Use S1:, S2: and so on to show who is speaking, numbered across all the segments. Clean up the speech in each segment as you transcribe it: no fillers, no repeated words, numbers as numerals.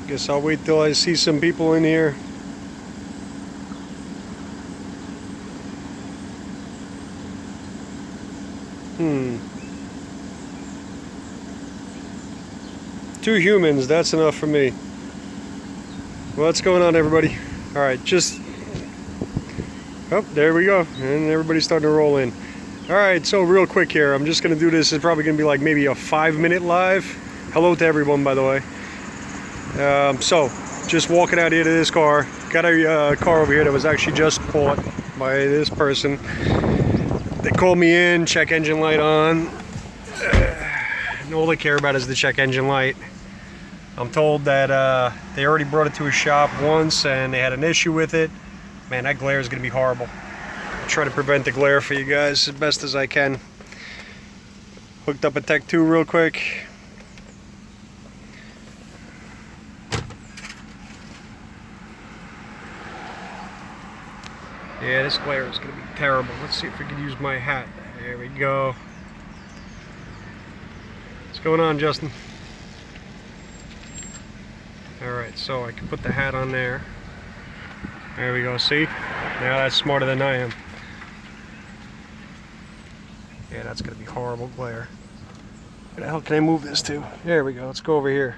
S1: Guess I'll wait till I see some people in here. Two humans, that's enough for me. Well, what's going on, everybody? Alright, oh, there we go. And everybody's starting to roll in. Alright, so real quick here, I'm just going to do this. It's probably going to be like maybe a 5-minute live. Hello to everyone, by the way. So, just walking out here to this car. Got a car over here that was actually just bought by this person. They called me in, check engine light on. And all they care about is the check engine light. I'm told that they already brought it to a shop once and they had an issue with it. Man, that glare is going to be horrible. I'll try to prevent the glare for you guys as best as I can. Hooked up a Tech 2 real quick. Yeah, this glare is going to be terrible. Let's see if we can use my hat. There we go. What's going on, Justin? Alright, so I can put the hat on there. There we go, see? Now that's smarter than I am. Yeah, that's going to be horrible glare. Where the hell can I move this to? There we go, let's go over here.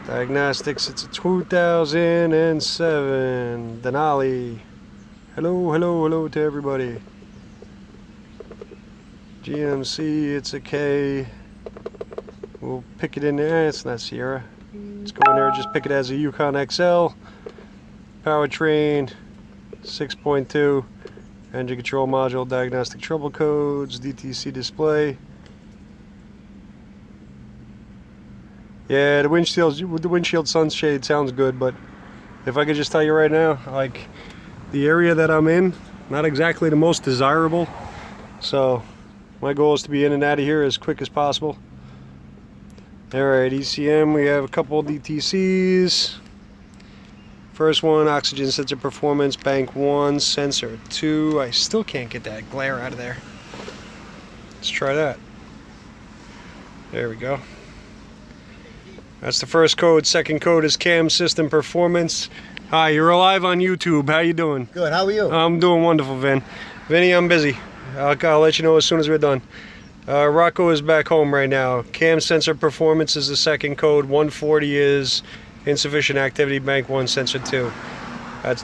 S1: Diagnostics, it's a 2007 Denali. Hello to everybody. GMC, it's a K. We'll pick it in there. It's not Sierra. Let's go in there, just pick it as a Yukon XL. Powertrain 6.2. Engine control module, diagnostic trouble codes, DTC display. Yeah, the windshield sunshade sounds good, but if I could just tell you right now, like the area that I'm in, not exactly the most desirable. So my goal is to be in and out of here as quick as possible. Alright, ECM, we have a couple of DTCs. First one, oxygen sensor performance, bank 1, sensor 2. I still can't get that glare out of there. Let's try that. There we go. That's the first code. Second code is cam system performance. Hi, you're alive on YouTube. How you doing?
S2: Good, how are you?
S1: I'm doing wonderful, Vin. Vinny, I'm busy. I'll let you know as soon as we're done. Rocco is back home right now. Cam sensor performance is the second code. 140 is insufficient activity, bank 1, sensor 2.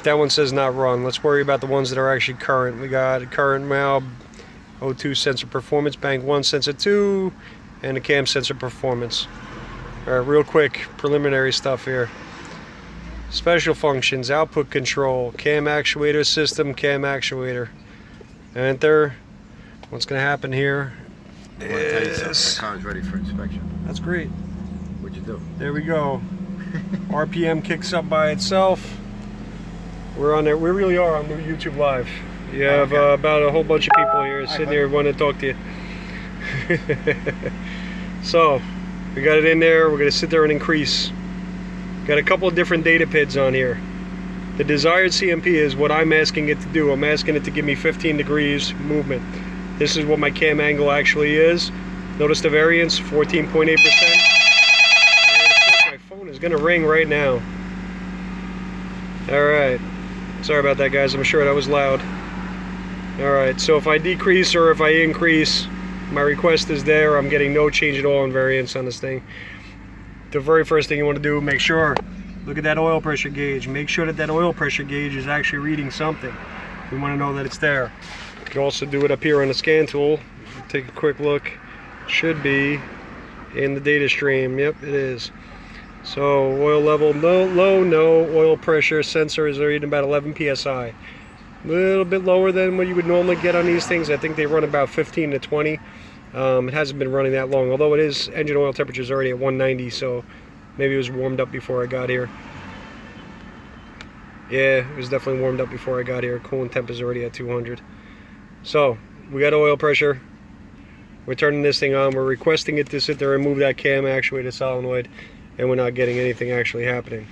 S1: That one says not run. Let's worry about the ones that are actually current. We got current MALB O2 sensor performance, bank 1, sensor 2, and the cam sensor performance. Alright, real quick, preliminary stuff here. Special functions, output control, cam actuator system, cam actuator. Enter. What's going to happen here?
S2: I want to tell you something. The car is ready for inspection.
S1: That's great.
S2: What'd you do?
S1: There we go. RPM kicks up by itself. We're on there. We really are on YouTube Live. You have about a whole bunch of people here sitting here wanting to talk to you. So, we got it in there. We're going to sit there and increase. Got a couple of different data PIDs on here. The desired CMP is what I'm asking it to do. I'm asking it to give me 15 degrees movement. This is what my cam angle actually is. Notice the variance, 14.8%. My phone is going to ring right now. Alright. Sorry about that, guys. I'm sure that was loud. Alright, so if I decrease or if I increase, my request is there. I'm getting no change at all in variance on this thing. The very first thing you want to do, make sure, look at that oil pressure gauge. Make sure that that oil pressure gauge is actually reading something. We want to know that it's there. You can also do it up here on the scan tool. Take a quick look. Should be in the data stream. Yep, it is. So oil level low, no. Oil pressure sensor is reading about 11 psi. A little bit lower than what you would normally get on these things. I think they run about 15 to 20. It hasn't been running that long, although it is engine oil temperature is already at 190, so maybe it was warmed up before I got here. Yeah, it was definitely warmed up before I got here. Coolant temp is already at 200. So we got oil pressure. We're turning this thing on. We're requesting it to sit there and move that cam actuator solenoid, and we're not getting anything actually happening.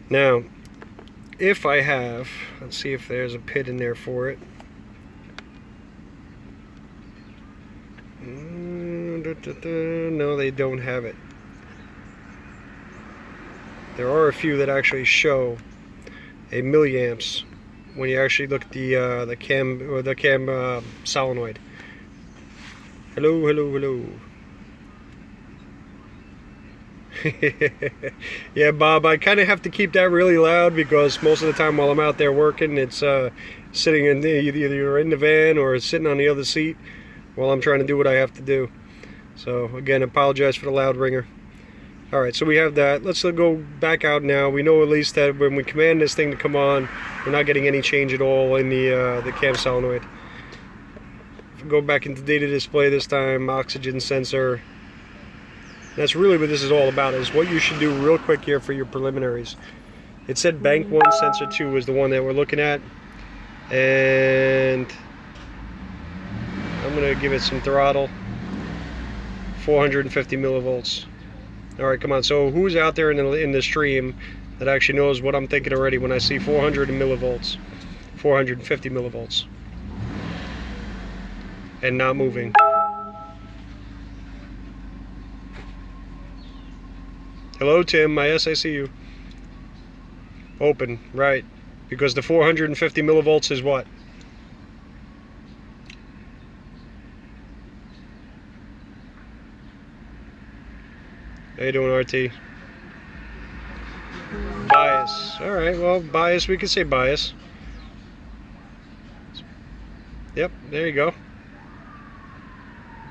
S1: Now, if I have, let's see if there's a PID in there for it. No, they don't have it. there are a few that actually show a milliamps when you actually look at the cam solenoid. Hello, hello, hello. Yeah, Bob, I kind of have to keep that really loud because most of the time while I'm out there working, it's sitting in either in the van or sitting on the other seat while I'm trying to do what I have to do. So again, apologize for the loud ringer. All right, so we have that. Let's go back out now. We know at least that when we command this thing to come on, we're not getting any change at all in the cam solenoid. If we go back into data display this time, oxygen sensor. That's really what this is all about, is what you should do real quick here for your preliminaries. It said bank 1, sensor 2 is the one that we're looking at. And I'm going to give it some throttle. 450 millivolts. All right, come on. So who's out there in the stream that actually knows what I'm thinking already when I see 400 millivolts, 450 millivolts, and not moving? Hello, Tim. Yes, I see you. Open, right? Because the 450 millivolts is what? How you doing, RT? Bias. All right, well, bias, we can say bias. Yep, there you go.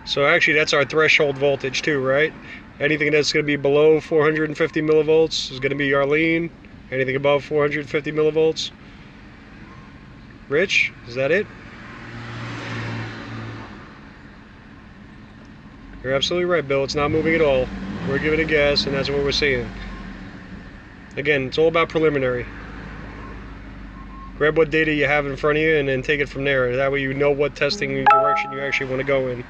S1: So actually that's our threshold voltage too, right? Anything that's going to be below 450 millivolts is going to be Arlene. Anything above 450 millivolts? Rich, is that it? You're absolutely right, Bill. It's not moving at all. We're giving a guess, and that's what we're seeing. Again, it's all about preliminary. Grab what data you have in front of you and then take it from there. That way you know what testing direction you actually want to go in.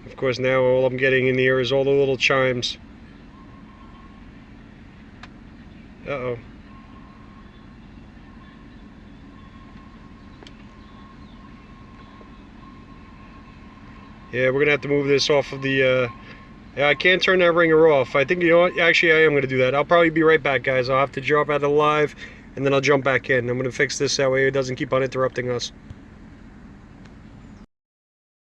S1: Of course, now all I'm getting in the ear is all the little chimes. Uh-oh. Yeah, we're gonna have to move this off of the yeah, I can't turn that ringer off. I think, you know what, actually I am gonna do that. I'll probably be right back, guys. I'll have to drop out of the live and then I'll jump back in. I'm gonna fix this that way it doesn't keep on interrupting us.